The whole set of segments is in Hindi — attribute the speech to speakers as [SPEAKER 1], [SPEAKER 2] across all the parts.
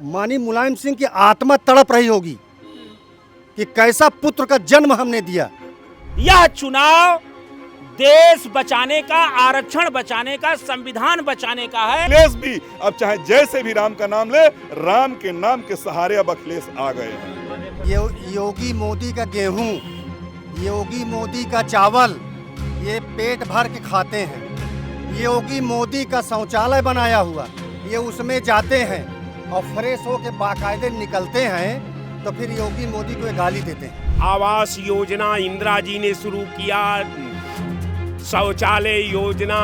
[SPEAKER 1] माननीय मुलायम सिंह की आत्मा तड़प रही होगी कि कैसा पुत्र का जन्म हमने दिया।
[SPEAKER 2] यह चुनाव देश बचाने का, आरक्षण बचाने का, संविधान बचाने का है।
[SPEAKER 3] अखिलेश भी अब चाहे जैसे भी राम का नाम ले, राम के नाम के सहारे अब अखिलेश आ गए हैं।
[SPEAKER 1] ये योगी मोदी का गेहूं, योगी मोदी का चावल ये पेट भर के खाते हैं। योगी मोदी का शौचालय बनाया हुआ, ये उसमें जाते हैं और फ्रेश होके बाकायदे निकलते हैं, तो फिर योगी मोदी को गाली देते हैं।
[SPEAKER 2] आवास योजना इंदिरा जी ने शुरू किया, शौचालय योजना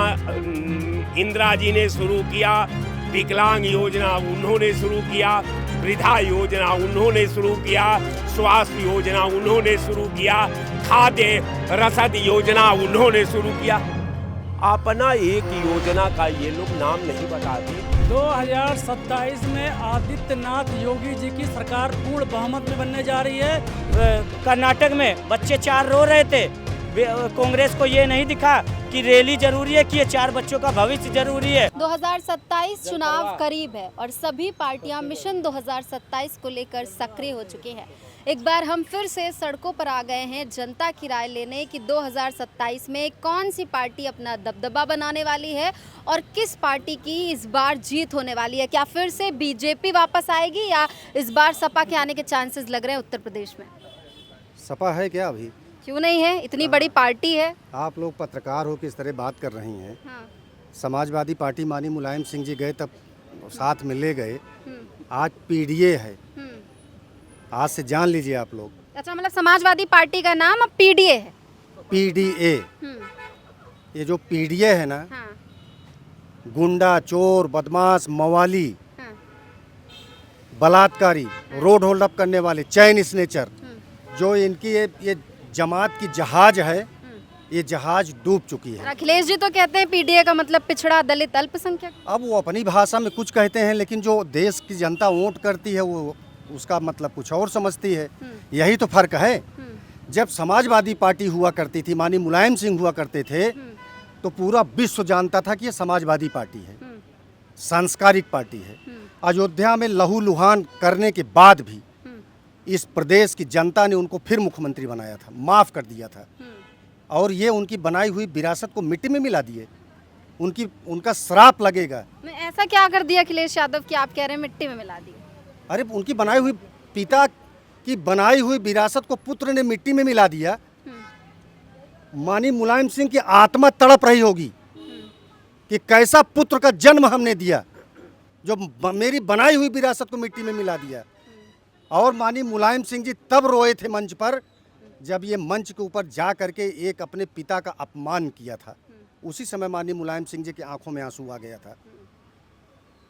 [SPEAKER 2] इंदिरा जी ने शुरू किया, विकलांग योजना उन्होंने शुरू किया, वृद्धा योजना उन्होंने शुरू किया, स्वास्थ्य योजना उन्होंने शुरू किया, खाद्य रसद योजना उन्होंने शुरू किया। अपना एक योजना का ये लोग नाम नहीं बताते।
[SPEAKER 4] 2027 में आदित्यनाथ योगी जी की सरकार पूर्ण बहुमत में बनने जा रही है। कर्नाटक में बच्चे 4 रो रहे थे, कांग्रेस को ये नहीं दिखा कि रैली जरूरी है, कि ये 4 बच्चों का भविष्य जरूरी है।
[SPEAKER 5] 2027 चुनाव करीब है और सभी पार्टियां मिशन 2027 को लेकर सक्रिय हो चुकी हैं। एक बार हम फिर से सड़कों पर आ गए हैं जनता की राय लेने कि 2027 में कौन सी पार्टी अपना दबदबा बनाने वाली है और किस पार्टी की इस बार जीत होने वाली है। क्या फिर से बीजेपी वापस आएगी या इस बार सपा के आने के चांसेस लग रहे हैं उत्तर प्रदेश में?
[SPEAKER 1] सपा है क्या अभी?
[SPEAKER 5] क्यों नहीं है, इतनी बड़ी पार्टी है।
[SPEAKER 1] आप लोग पत्रकार हो, किस तरह बात कर रही हैं।
[SPEAKER 5] हाँ।
[SPEAKER 1] समाजवादी पार्टी माननीय मुलायम सिंह जी गए तब साथ में ले गए, आज पीडीए है। आज से जान लीजिए आप लोग।
[SPEAKER 5] अच्छा, मतलब समाजवादी पार्टी का नाम अब पीडीए है।
[SPEAKER 1] पीडीए, ये जो पीडीए है ना,
[SPEAKER 5] हाँ।
[SPEAKER 1] गुंडा, चोर, बदमाश, मवाली,
[SPEAKER 5] हाँ।
[SPEAKER 1] बलात्कारी, रोड होल्ड अप करने वाले, चैन स्नेचर, जो इनकी ये जमात की जहाज है, ये जहाज डूब चुकी है।
[SPEAKER 5] अखिलेश जी तो कहते हैं पीडीए का मतलब पिछड़ा, दलित, अल्पसंख्यक।
[SPEAKER 1] अब वो अपनी भाषा में कुछ कहते हैं, लेकिन जो देश की जनता वोट करती है वो उसका मतलब कुछ और समझती है। यही तो फर्क है। जब समाजवादी पार्टी हुआ करती थी, माननीय मुलायम सिंह हुआ करते थे, तो पूरा विश्व जानता था कि ये समाजवादी पार्टी है, सांस्कारिक पार्टी है। अयोध्या में लहूलुहान करने के बाद भी इस प्रदेश की जनता ने उनको फिर मुख्यमंत्री बनाया था, माफ़ कर दिया था, और ये उनकी बनाई हुई विरासत को मिट्टी में मिला दिए। उनका श्राप लगेगा।
[SPEAKER 5] ऐसा क्या कर दिया अखिलेश यादव कि आप कह रहे हैं मिट्टी में मिला दी?
[SPEAKER 1] अरे उनकी बनाई हुई, पिता की बनाई हुई विरासत को पुत्र ने मिट्टी में मिला दिया। माननीय मुलायम सिंह की आत्मा तड़प रही होगी कि कैसा पुत्र का जन्म हमने दिया, जो मेरी बनाई हुई विरासत को मिट्टी में मिला दिया। और माननीय मुलायम सिंह जी तब रोए थे मंच पर, जब ये मंच के ऊपर जा करके एक अपने पिता का अपमान किया था। उसी समय माननीय मुलायम सिंह जी की आंखों में आंसू आ गया था।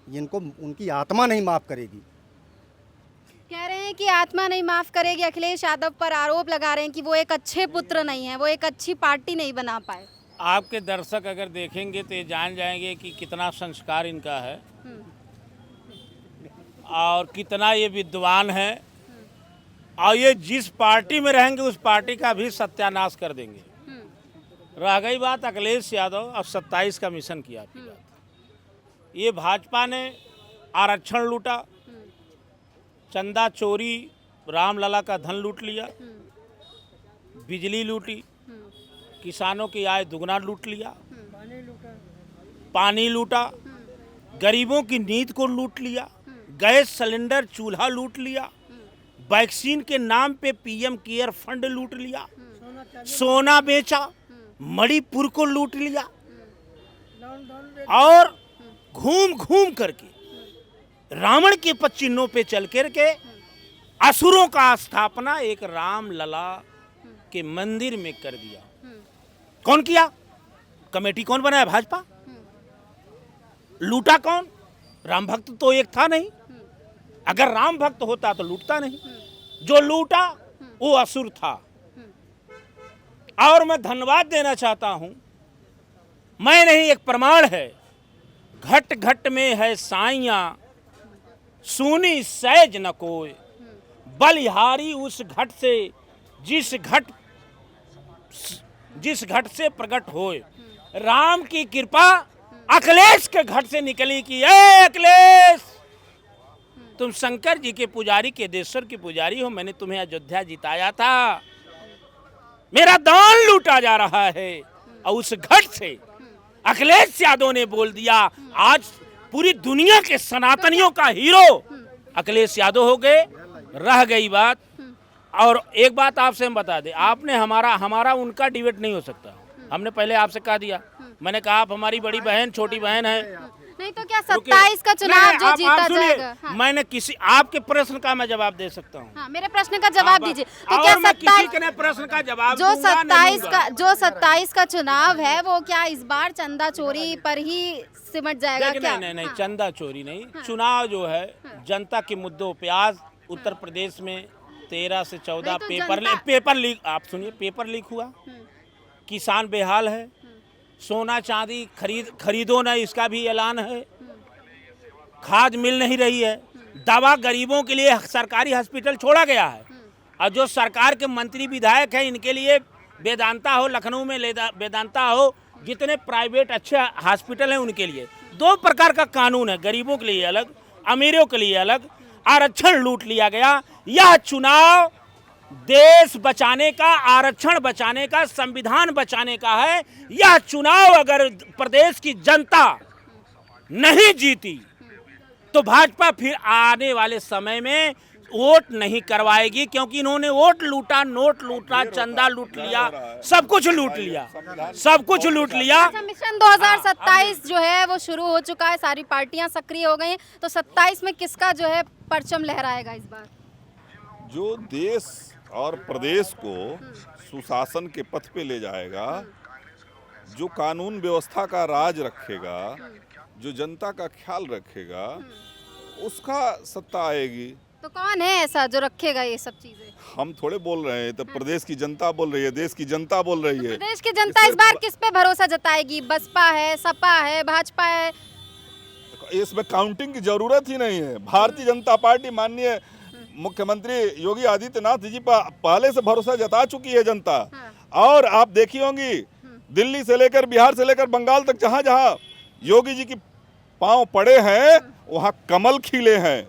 [SPEAKER 1] इनको उनकी आत्मा नहीं माफ़ करेगी।
[SPEAKER 5] कह रहे हैं कि आत्मा नहीं माफ करेगी। अखिलेश यादव पर आरोप लगा रहे हैं कि वो एक अच्छे पुत्र नहीं है, वो एक अच्छी पार्टी नहीं बना पाए।
[SPEAKER 2] आपके दर्शक अगर देखेंगे तो ये जान जाएंगे कि कितना संस्कार इनका है और कितना ये विद्वान है, और ये जिस पार्टी में रहेंगे उस पार्टी का भी सत्यानाश कर देंगे। रह गई बात अखिलेश यादव, अब 27 का मिशन किया आपकी बात। ये भाजपा ने आरक्षण लूटा, चंदा चोरी, रामलला का धन लूट लिया, बिजली लूटी, किसानों की आय दुगना लूट लिया, पानी लूटा, गरीबों की नींद को लूट लिया, गैस सिलेंडर चूल्हा लूट लिया, वैक्सीन के नाम पे पीएम केयर फंड लूट लिया, सोना बेचा, मणिपुर को लूट लिया, और घूम घूम करके रावण के पचिन्हों पे चल कर के असुरों का स्थापना एक रामलला के मंदिर में कर दिया। कौन किया? कमेटी कौन बनाया? भाजपा। लूटा कौन? राम भक्त तो एक था नहीं। अगर राम भक्त होता तो लूटता नहीं। जो लूटा वो असुर था। और मैं धन्यवाद देना चाहता हूं, मैं नहीं, एक प्रमाण है। घट घट में है साइयां, सुनी सहज न कोय, बलिहारी उस घट से जिस घट से प्रकट होए। राम की कृपा अखिलेश के घट से निकली कि अखिलेश तुम शंकर जी के पुजारी, केदेश्वर के पुजारी हो। मैंने तुम्हें अयोध्या जिताया था, मेरा दान लूटा जा रहा है। और उस घट से अखिलेश यादव ने बोल दिया, आज पूरी दुनिया के सनातनियों का हीरो अखिलेश यादव हो गए। रह गई बात, और एक बात आपसे हम बता दें, आपने हमारा उनका डिबेट नहीं हो सकता। हमने पहले आपसे कह दिया, मैंने कहा आप हमारी बड़ी बहन, छोटी बहन है।
[SPEAKER 5] नहीं तो क्या 27 का चुनाव जो जीता जाएगा? हाँ।
[SPEAKER 2] मैंने किसी आपके प्रश्न का मैं जवाब दे सकता हूँ।
[SPEAKER 5] हाँ, मेरे प्रश्न का जवाब दीजिए। तो
[SPEAKER 2] और
[SPEAKER 5] क्या
[SPEAKER 2] मैं
[SPEAKER 5] 27
[SPEAKER 2] किसी के प्रश्न का जवाब
[SPEAKER 5] जो
[SPEAKER 2] दूंगा,
[SPEAKER 5] 27 का चुनाव है वो क्या इस बार चंदा चोरी पर ही सिमट जाएगा क्या?
[SPEAKER 2] नहीं, चंदा चोरी नहीं। चुनाव जो है जनता के मुद्दों पे, आज उत्तर प्रदेश में 13 से 14 पेपर लीक, आप सुनिए, पेपर लीक हुआ, किसान बेहाल है, सोना चांदी खरीदो ना, इसका भी ऐलान है, खाद मिल नहीं रही है, दवा गरीबों के लिए सरकारी हॉस्पिटल छोड़ा गया है, और जो सरकार के मंत्री विधायक हैं इनके लिए वेदांता हो, लखनऊ में वेदांता हो, जितने प्राइवेट अच्छे हॉस्पिटल हैं उनके लिए 2 प्रकार का कानून है, गरीबों के लिए अलग, अमीरों के लिए अलग, आरक्षण लूट लिया गया। यह चुनाव देश बचाने का, आरक्षण बचाने का, संविधान बचाने का है। यह चुनाव अगर प्रदेश की जनता नहीं जीती तो भाजपा फिर आने वाले समय में वोट नहीं करवाएगी, क्योंकि इन्होंने वोट लूटा, नोट लूटा, चंदा लूट लिया, सब कुछ लूट लिया, सब कुछ लूट लिया।
[SPEAKER 5] अच्छा, मिशन 2027 जो है वो शुरू हो चुका है, सारी पार्टियां सक्रिय हो गई हैं, तो 27 में किसका जो है परचम लहराएगा इस बार?
[SPEAKER 3] जो देश और प्रदेश को सुशासन के पथ पे ले जाएगा, जो कानून व्यवस्था का राज रखेगा, जो जनता का ख्याल रखेगा, उसका सत्ता आएगी।
[SPEAKER 5] तो कौन है ऐसा जो रखेगा ये सब चीजें?
[SPEAKER 3] हम थोड़े बोल रहे हैं, तो प्रदेश की जनता बोल रही है, देश की जनता बोल रही है।
[SPEAKER 5] प्रदेश की जनता इस बार किस पे भरोसा जताएगी? बसपा है, सपा है, भाजपा है?
[SPEAKER 3] इसमें काउंटिंग की जरूरत ही नहीं है। भारतीय जनता पार्टी, माननीय मुख्यमंत्री योगी आदित्यनाथ जी पर पहले से भरोसा जता चुकी है जनता। और आप देखी होंगी, दिल्ली से लेकर, बिहार से लेकर बंगाल तक, जहां जहां योगी जी की पांव पड़े हैं वहां कमल खिले हैं।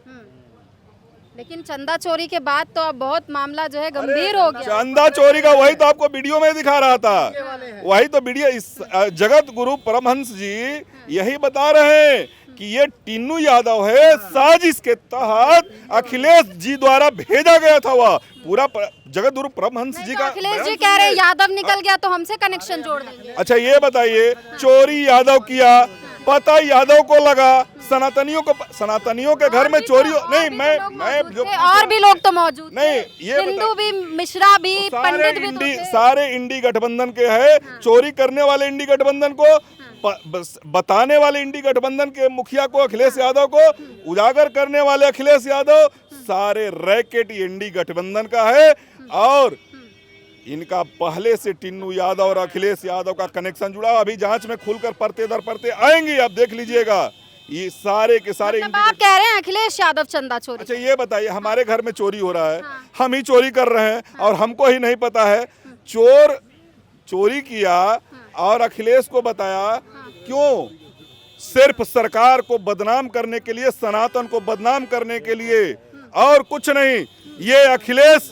[SPEAKER 5] लेकिन चंदा चोरी के बाद तो अब बहुत मामला जो है गंभीर हो गया।
[SPEAKER 3] चंदा चोरी का वही तो आपको वीडियो में दिखा रहा था, वही तो वीडियो। इस जगत गुरु परमहंस जी यही बता रहे हैं कि ये टिन्नू यादव है, साजिश के तहत अखिलेश जी द्वारा भेजा गया था। वह पूरा जगत गुरु परमहंस जी का
[SPEAKER 5] अखिलेश जी कह रहे यादव निकल गया तो हमसे कनेक्शन जोड़ देंगे।
[SPEAKER 3] अच्छा ये बताइए, चोरी यादव किया, पता यादव को लगा, सनातनियों के घर में चोरी नहीं, मैं
[SPEAKER 5] और भी लोग तो मौजूद
[SPEAKER 3] नहीं, ये
[SPEAKER 5] हिंदू भी, मिश्रा भी, पंडित भी,
[SPEAKER 3] सारे इंडी गठबंधन के हैं। चोरी करने वाले इंडी गठबंधन को, बताने वाले इंडी गठबंधन के मुखिया को, अखिलेश यादव को, उजागर करने वाले अखिलेश यादव, सारे रैकेट इंडी गठबंधन का है। और इनका पहले से टिन्नू यादव और अखिलेश यादव का कनेक्शन जुड़ा, अभी जांच में खुलकर परते दर परते आएंगी, आप देख लीजिएगा। ये सारे के सारे
[SPEAKER 5] मतलब आप कह रहे हैं अखिलेश यादव चंदा चोरी।
[SPEAKER 3] अच्छा ये बताइए, हमारे घर में चोरी हो रहा है, हम ही चोरी कर रहे हैं और हमको ही नहीं पता है। चोर चोरी किया और अखिलेश को बताया, क्यों? सिर्फ सरकार को बदनाम करने के लिए, सनातन को बदनाम करने के लिए, और कुछ नहीं। ये अखिलेश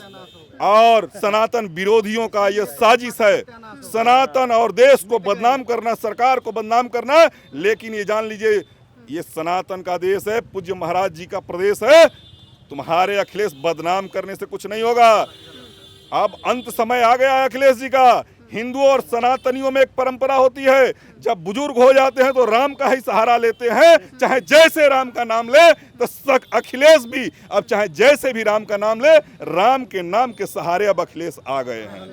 [SPEAKER 3] और सनातन विरोधियों का ये साजिश है, सनातन और देश को बदनाम करना, सरकार को बदनाम करना। लेकिन ये जान लीजिए, ये सनातन का देश है, पूज्य महाराज जी का प्रदेश है। तुम्हारे अखिलेश बदनाम करने से कुछ नहीं होगा। अब अंत समय आ गया है अखिलेश जी का। हिंदुओं और सनातनियों में एक परंपरा होती है, जब बुजुर्ग हो जाते हैं तो राम का ही सहारा लेते हैं। चाहे जैसे राम का नाम ले, तो अखिलेश भी अब चाहे जैसे भी राम का नाम ले, राम के नाम के सहारे अब अखिलेश आ गए हैं।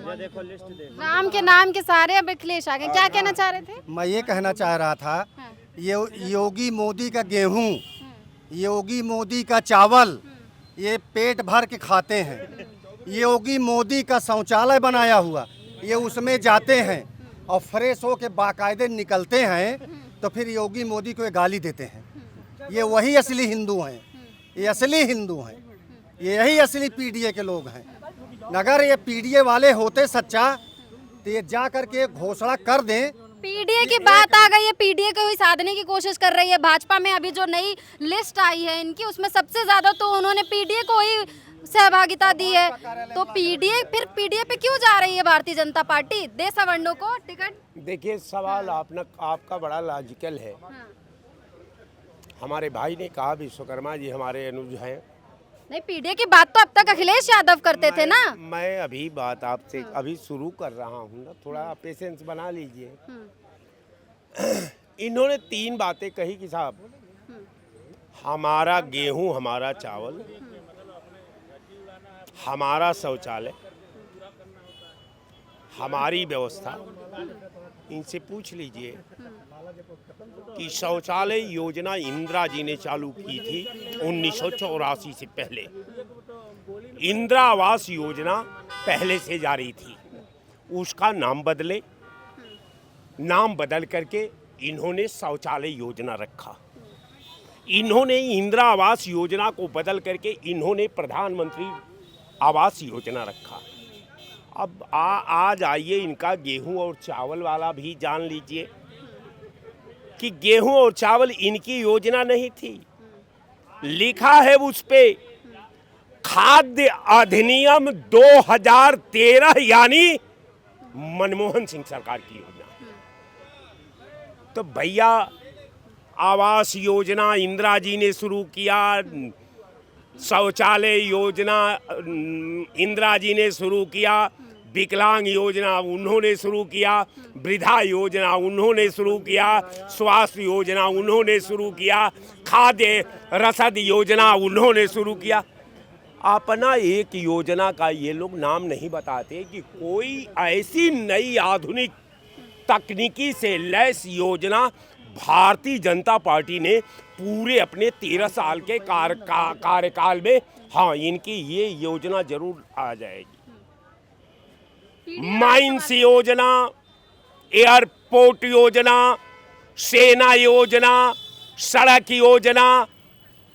[SPEAKER 5] राम के नाम के सहारे अब अखिलेश आ गए। क्या कहना चाह रहे थे?
[SPEAKER 1] मैं ये कहना चाह रहा था, ये योगी मोदी का गेहूं, योगी मोदी का चावल, ये पेट भर के खाते हैं। योगी मोदी का शौचालय बनाया हुआ, ये उसमें जाते हैं और फ्रेश हो के बाकायदे निकलते हैं, तो फिर योगी मोदी को ये गाली देते हैं। ये वही असली हिंदू हैं, ये असली हिंदू हैं, ये यही असली पीडीए के लोग हैं। अगर ये पीडीए वाले होते सच्चा, तो ये जा कर के घोषणा कर दें
[SPEAKER 5] पीडीए की बात आ गई है, पीडीए को ही साधने की कोशिश कर रही है भाजपा में। अभी जो नई लिस्ट आई है इनकी, उसमें सबसे ज्यादा तो उन्होंने पीडीए को ही सहभागिता दी है। तो पीडीए पे क्यों जा रही है भारतीय जनता पार्टी? दे सवर्णों को टिकट।
[SPEAKER 6] देखिए सवाल आपका बड़ा लॉजिकल है।
[SPEAKER 5] हाँ।
[SPEAKER 6] हमारे भाई ने कहा विश्वकर्मा जी हमारे अनुज हैं।
[SPEAKER 5] नहीं, पीडीए की बात तो अब तक अखिलेश यादव करते थे ना।
[SPEAKER 6] मैं अभी बात आपसे अभी शुरू कर रहा हूँ ना, थोड़ा पेशेंस बना लीजिए। इन्होंने 3 बातें कही कि साहब हमारा गेहूं, हमारा चावल, हमारा शौचालय, हमारी व्यवस्था। इनसे पूछ लीजिए कि शौचालय योजना इंदिरा जी ने चालू की थी 1984 से पहले। इंदिरा आवास योजना पहले से जारी थी, उसका नाम बदले, नाम बदल करके इन्होंने शौचालय योजना रखा। इन्होंने इंदिरा आवास योजना को बदल करके इन्होंने प्रधानमंत्री आवास योजना रखा। अब आज आइए इनका गेहूं और चावल वाला भी जान लीजिए कि गेहूं और चावल इनकी योजना नहीं थी। लिखा है उस पे खाद्य अधिनियम 2013, यानी मनमोहन सिंह सरकार की योजना। तो भैया आवास योजना इंदिरा जी ने शुरू किया, शौचालय योजना इंदिरा जी ने शुरू किया, विकलांग योजना उन्होंने शुरू किया, वृद्धा योजना उन्होंने शुरू किया, स्वास्थ्य योजना उन्होंने शुरू किया, खाद्य रसद योजना उन्होंने शुरू किया। अपना एक योजना का ये लोग नाम नहीं बताते कि कोई ऐसी नई आधुनिक तकनीकी से लैस योजना भारतीय जनता पार्टी ने पूरे अपने 13 साल के कार्यकाल में, हाँ, इनकी ये योजना जरूर आ जाएगी। माइंस योजना, एयरपोर्ट योजना, सेना योजना, सड़क योजना,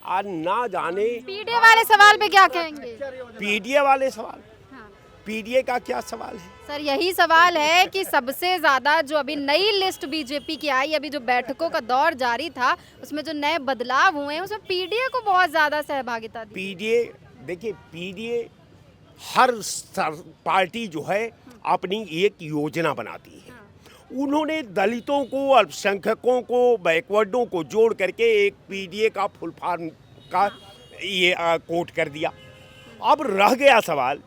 [SPEAKER 6] और ना जाने
[SPEAKER 5] पीडीए वाले सवाल पे क्या कहेंगे?
[SPEAKER 6] पीडीए वाले सवाल,
[SPEAKER 5] हाँ।
[SPEAKER 6] पीडीए का क्या सवाल है?
[SPEAKER 5] सर यही सवाल है कि सबसे ज्यादा जो अभी नई लिस्ट बीजेपी की आई, अभी जो बैठकों का दौर जारी था उसमें जो नए बदलाव हुए हैं उसमें पीडीए को बहुत ज्यादा सहभागिता दी।
[SPEAKER 6] पीडीए, देखिए पीडीए हर पार्टी जो है अपनी एक योजना बनाती है। उन्होंने दलितों को, अल्पसंख्यकों को, बैकवर्डों को जोड़ करके एक पीडीए का फुल फॉर्म का ये कोट कर दिया। अब रह गया सवाल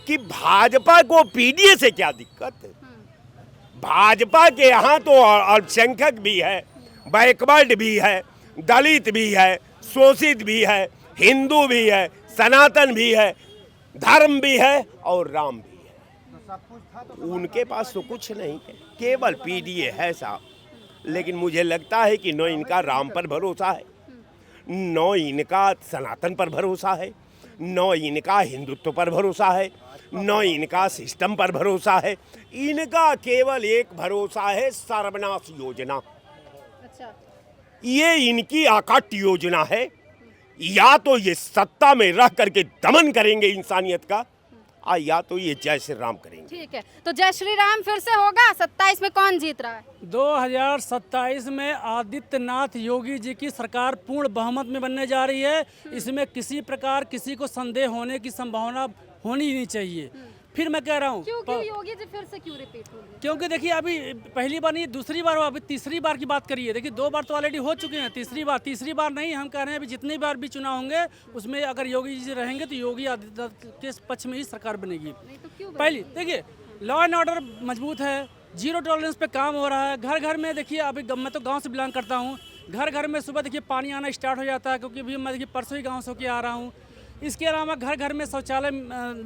[SPEAKER 6] कि भाजपा को पीडीए से क्या दिक्कत है? भाजपा के यहाँ तो अल्पसंख्यक भी है, बैकवर्ड भी है, दलित भी है, शोषित भी है, हिंदू भी है, सनातन भी है, धर्म भी है और राम भी है। उनके पास तो कुछ नहीं है, केवल पीडीए है साहब। लेकिन मुझे लगता है कि न इनका राम पर भरोसा है, न इनका सनातन पर भरोसा है, न इनका हिंदुत्व पर भरोसा है, न इनका सिस्टम पर भरोसा है। इनका केवल एक भरोसा है, सर्वनाश योजना।
[SPEAKER 5] अच्छा।
[SPEAKER 6] ये इनकी आकाट योजना है। या तो ये सत्ता में रह करके दमन करेंगे इंसानियत का, या तो ये जय श्री राम करेंगे।
[SPEAKER 5] ठीक है, तो जय श्री राम फिर से होगा। 27 में कौन जीत रहा है?
[SPEAKER 4] 2027 में आदित्यनाथ योगी जी की सरकार पूर्ण बहुमत में बनने जा रही है। इसमें किसी प्रकार किसी को संदेह होने की संभावना होनी ही नहीं चाहिए। फिर मैं कह रहा हूँ
[SPEAKER 5] क्यों योगी जी फिर से क्यों रिपीट होंगे?
[SPEAKER 4] क्योंकि देखिए अभी पहली बार नहीं, दूसरी बार, अभी तीसरी बार की बात करिए। देखिए 2 बार तो ऑलरेडी हो चुके हैं, तीसरी बार नहीं। हम कह रहे हैं अभी जितनी बार भी चुनाव होंगे उसमें अगर योगी जी रहेंगे तो योगी आदित्यनाथ के पक्ष में ही सरकार बनेगी।
[SPEAKER 5] तो क्यों
[SPEAKER 4] पहली देखिए लॉ एंड ऑर्डर मजबूत है, जीरो टॉलरेंस पे काम हो रहा है। घर घर में देखिए, अभी मैं तो गाँव से बिलोंग करता हूँ, घर घर में सुबह देखिए पानी आना स्टार्ट हो जाता है, क्योंकि अभी मैं देखिए परसों ही गाँव से होकर आ रहा हूँ। इसके अलावा घर घर में शौचालय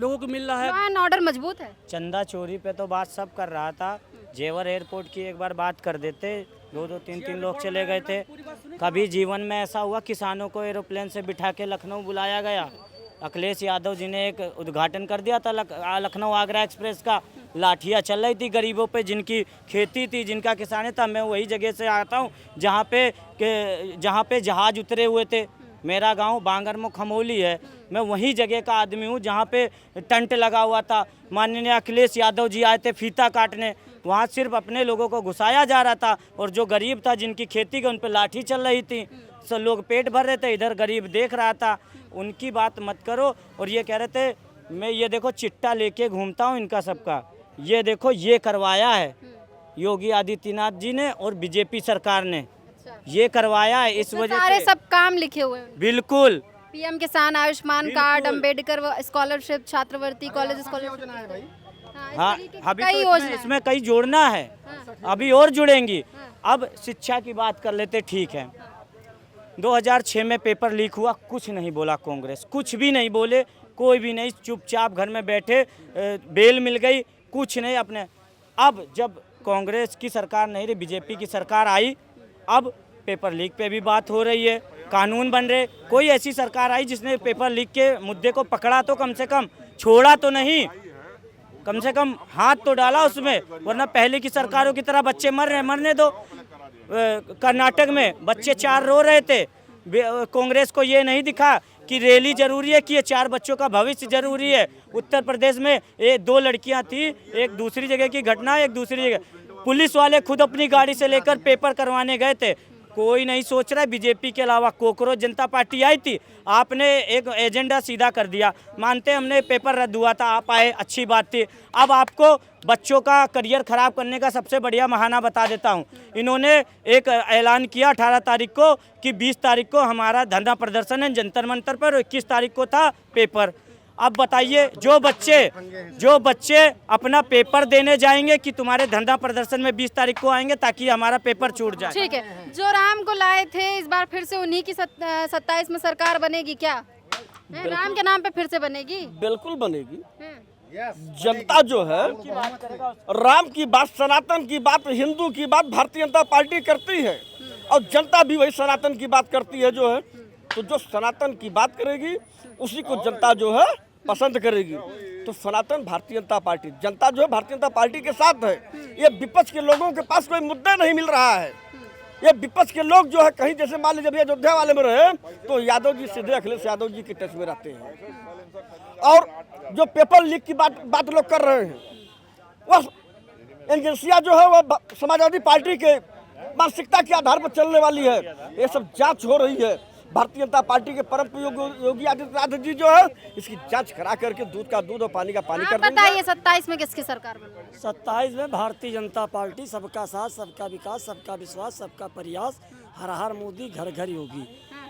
[SPEAKER 4] लोगों को मिल रहा है।
[SPEAKER 5] लॉ एंड ऑर्डर मजबूत है।
[SPEAKER 7] चंदा चोरी पे तो बात सब कर रहा था, जेवर एयरपोर्ट की एक बार बात कर देते, 2-2, 3-3 लोग चले गए थे। कभी जीवन में ऐसा हुआ किसानों को एरोप्लेन से बिठा के लखनऊ बुलाया गया। अखिलेश यादव जी ने एक उद्घाटन कर दिया था लखनऊ आगरा एक्सप्रेस का। लाठियाँ चल रही थी गरीबों पे, जिनकी खेती थी, जिनका किसानी था। मैं वही जगह से आता हूँ जहाँ पे जहाज उतरे हुए थे। मेरा गांव बांगरमुख खमोली है, मैं वही जगह का आदमी हूँ जहाँ पे टेंट लगा हुआ था। माननीय अखिलेश यादव जी आए थे फीता काटने, वहाँ सिर्फ अपने लोगों को घुसाया जा रहा था और जो गरीब था जिनकी खेती की उन पर लाठी चल रही थी, सब लोग पेट भर रहे थे, इधर गरीब देख रहा था। उनकी बात मत करो। और ये कह रहे थे मैं ये देखो चिट्टा लेके घूमता हूँ इनका सबका, ये देखो ये करवाया है योगी आदित्यनाथ जी ने और बीजेपी सरकार ने, ये करवाया है। इस वजह
[SPEAKER 5] सारे
[SPEAKER 7] से
[SPEAKER 5] सब काम लिखे हुए हैं।
[SPEAKER 7] बिल्कुल
[SPEAKER 5] पीएम किसान, आयुष्मान कार्ड, अंबेडकर स्कॉलरशिप, छात्रवृत्ति, कॉलेज स्कॉलरशिप।
[SPEAKER 7] हाँ, अभी
[SPEAKER 5] कई
[SPEAKER 7] तो
[SPEAKER 5] योजना
[SPEAKER 7] इसमें कई जोड़ना है, अभी और जुड़ेंगी। अब शिक्षा की बात कर लेते, ठीक है। 2006 में पेपर लीक हुआ, कुछ नहीं बोला कांग्रेस, कुछ भी नहीं बोले, कोई भी नहीं, चुपचाप घर में बैठे, बेल मिल गई, कुछ नहीं अपने। अब जब कांग्रेस की सरकार नहीं रही, बीजेपी की सरकार आई, अब पेपर लीक पे भी बात हो रही है, कानून बन रहे। कोई ऐसी सरकार आई जिसने पेपर लीक के मुद्दे को पकड़ा तो कम से कम, छोड़ा तो नहीं, कम से कम हाथ तो डाला उसमें, वरना पहले की सरकारों की तरह बच्चे मर रहे, मरने दो। कर्नाटक में बच्चे 4 रो रहे थे, कांग्रेस को ये नहीं दिखा कि रैली जरूरी है, कि ये 4 बच्चों का भविष्य जरूरी है। उत्तर प्रदेश में 2 लड़कियां थी, एक दूसरी जगह की घटना, एक दूसरी जगह, पुलिस वाले खुद अपनी गाड़ी से लेकर पेपर करवाने गए थे। कोई नहीं सोच रहा है। बीजेपी के अलावा कोकरोच जनता पार्टी आई थी, आपने एक एजेंडा सीधा कर दिया। मानते हमने पेपर रद्द हुआ था, आप आए, अच्छी बात थी। अब आपको बच्चों का करियर खराब करने का सबसे बढ़िया बहाना बता देता हूं। इन्होंने एक ऐलान किया 18 तारीख को कि 20 तारीख को हमारा धरना प्रदर्शन है जंतर मंतर पर, और 21 तारीख को था पेपर। अब बताइए, जो बच्चे अपना पेपर देने जाएंगे कि तुम्हारे धरना प्रदर्शन में 20 तारीख को आएंगे ताकि हमारा पेपर छूट जाए।
[SPEAKER 5] ठीक है, जो राम को लाए थे इस बार फिर से उन्हीं की 27 में सरकार बनेगी क्या? राम के नाम पे फिर से बनेगी?
[SPEAKER 8] बिल्कुल बनेगी। जनता जो है राम की बात, सनातन की बात, हिंदू की बात भारतीय जनता पार्टी करती है, और जनता भी वही सनातन की बात करती है जो है। तो जो सनातन की बात करेगी उसी को जनता जो है पसंद करेगी। तो सनातन भारतीय जनता पार्टी, जनता जो है भारतीय जनता पार्टी के साथ है। ये विपक्ष के लोगों के पास कोई मुद्दा नहीं मिल रहा है। ये विपक्ष के लोग जो है कहीं, जैसे मान लीजिए जब अयोध्या वाले में रहे तो यादव जी सीधे अखिलेश यादव जी के टच में रहते हैं। और जो पेपर लीक की बात लोग कर रहे हैं, वह एजेंसियां जो है वह समाजवादी पार्टी के मानसिकता के आधार पर चलने वाली है। ये सब जांच हो रही है। भारतीय जनता पार्टी के परम योगी आदित्यनाथ जी जो है इसकी जांच करा करके दूध का दूध और पानी का पानी कर देंगे।
[SPEAKER 5] बताइए 27 में किसकी सरकार बनेगी?
[SPEAKER 4] 27 में भारतीय जनता पार्टी, सबका साथ, सबका विकास, सबका विश्वास, सबका प्रयास, हर हर मोदी, घर घर योगी।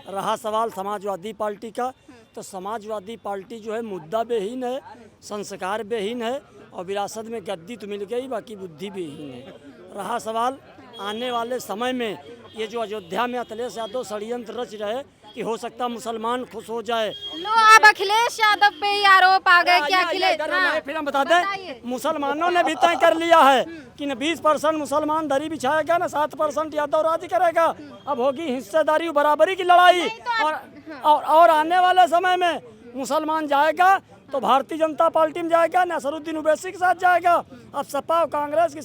[SPEAKER 4] रहा सवाल समाजवादी पार्टी का, तो समाजवादी पार्टी जो है मुद्दा बेहीन है, संस्कार बेहीन है, और विरासत में गद्दी तो मिल गई, बाकी बुद्धि बेहीन है। रहा सवाल आने वाले समय में ये जो अयोध्या में अखिलेश यादव षड्यंत्र रच रहे कि हो सकता मुसलमान खुश हो जाए।
[SPEAKER 5] लो, अब अखिलेश यादव पे ही आरोप आ गए कि अखिलेश,
[SPEAKER 4] फिर हम बता दें, मुसलमानों ने भी तय कर लिया है कि न 20% मुसलमान दरी बिछाएगा, न 7% यादव राज करेगा। अब होगी हिस्सेदारी बराबरी की लड़ाई, और आने वाले समय में मुसलमान जाएगा तो भारतीय जनता पार्टी में जाएगा, नसरुद्दीन ओवैसी के साथ जाएगा। अब सपा और कांग्रेस की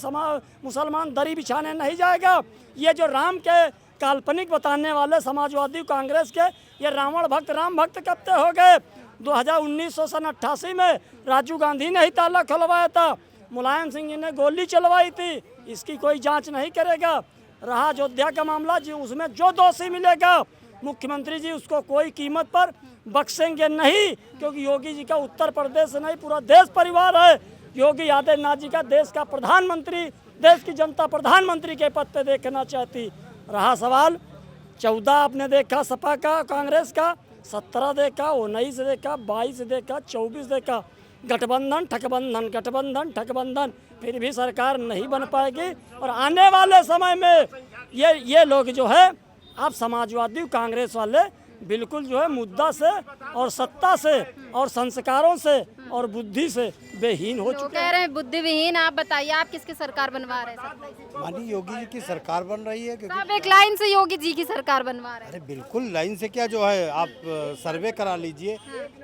[SPEAKER 4] मुसलमान दरी बिछाने नहीं जाएगा। ये जो राम के काल्पनिक बताने वाले समाजवादी कांग्रेस के, ये रावण भक्त राम भक्त कब तक हो गए? 1988 में राजीव गांधी ने ही ताला खुलवाया था, मुलायम सिंह जी ने गोली चलवाई थी, इसकी कोई जांच नहीं करेगा। रहा अयोध्या का मामला जी, उसमें जो दोषी मिलेगा मुख्यमंत्री जी उसको कोई कीमत पर बख्शेंगे नहीं, क्योंकि योगी जी का उत्तर प्रदेश नहीं पूरा देश परिवार है। योगी आदित्यनाथ जी का देश का प्रधानमंत्री, देश की जनता प्रधानमंत्री के पद पे देखना चाहती। रहा सवाल 14 आपने देखा सपा का, कांग्रेस का 17 देखा, 19 देखा, 22 देखा, 24 देखा, गठबंधन ठगबंधन, गठबंधन ठगबंधन, फिर भी सरकार नहीं बन पाएगी। और आने वाले समय में ये लोग जो है, आप समाजवादी कांग्रेस वाले बिल्कुल जो है मुद्दा से और सत्ता से और संस्कारों से और बुद्धि से बेहीन हो चुके
[SPEAKER 5] कह रहे हैं बुद्धि विहीन। आप बताइए, आप किसकी सरकार बनवा रहे हैं?
[SPEAKER 1] माननीय योगी जी की सरकार बन रही है।
[SPEAKER 5] आप एक लाइन से योगी जी की सरकार बनवा रहे हैं।
[SPEAKER 1] अरे बिल्कुल लाइन से क्या, जो है आप सर्वे करा लीजिए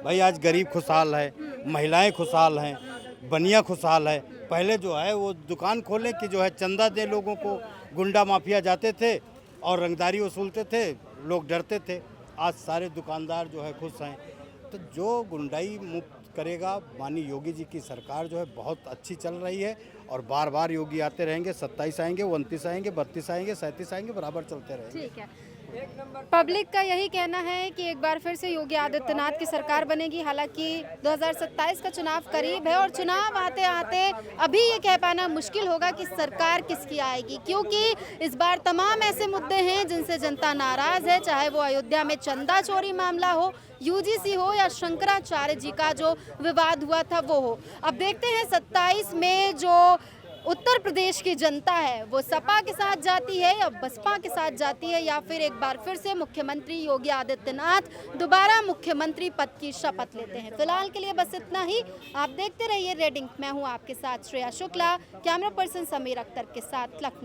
[SPEAKER 1] भाई। आज गरीब खुशहाल है, महिलाएं खुशहाल हैं, बनिया खुशहाल है। पहले जो है वो दुकान खोले कि जो है चंदा दे लोगों को, गुंडा माफिया जाते थे और रंगदारी वसूलते थे, लोग डरते थे।
[SPEAKER 9] आज सारे दुकानदार जो है खुश हैं। तो जो गुंडाई मुक्त करेगा, माननीय योगी जी की सरकार जो है बहुत अच्छी चल रही है और बार बार योगी आते रहेंगे। 27 आएंगे, 29 आएंगे, 32 आएंगे, 37 आएंगे, बराबर चलते रहेंगे।
[SPEAKER 5] ठीक है। पब्लिक का यही कहना है कि एक बार फिर से योगी आदित्यनाथ की सरकार बनेगी। हालांकि 2027 का चुनाव करीब है और चुनाव आते आते अभी ये कह पाना मुश्किल होगा कि सरकार किसकी आएगी, क्योंकि इस बार तमाम ऐसे मुद्दे हैं जिनसे जनता नाराज है, चाहे वो अयोध्या में चंदा चोरी मामला हो, यूजीसी हो या शंकराचार्य जी का जो विवाद हुआ था वो हो। अब देखते हैं 27 में जो उत्तर प्रदेश की जनता है वो सपा के साथ जाती है या बसपा के साथ जाती है, या फिर एक बार फिर से मुख्यमंत्री योगी आदित्यनाथ दोबारा मुख्यमंत्री पद की शपथ लेते हैं। फिलहाल के लिए बस इतना ही। आप देखते रहिए रेड इंक। मैं हूं आपके साथ श्रेया शुक्ला, कैमरा पर्सन समीर अख्तर के साथ लखनऊ।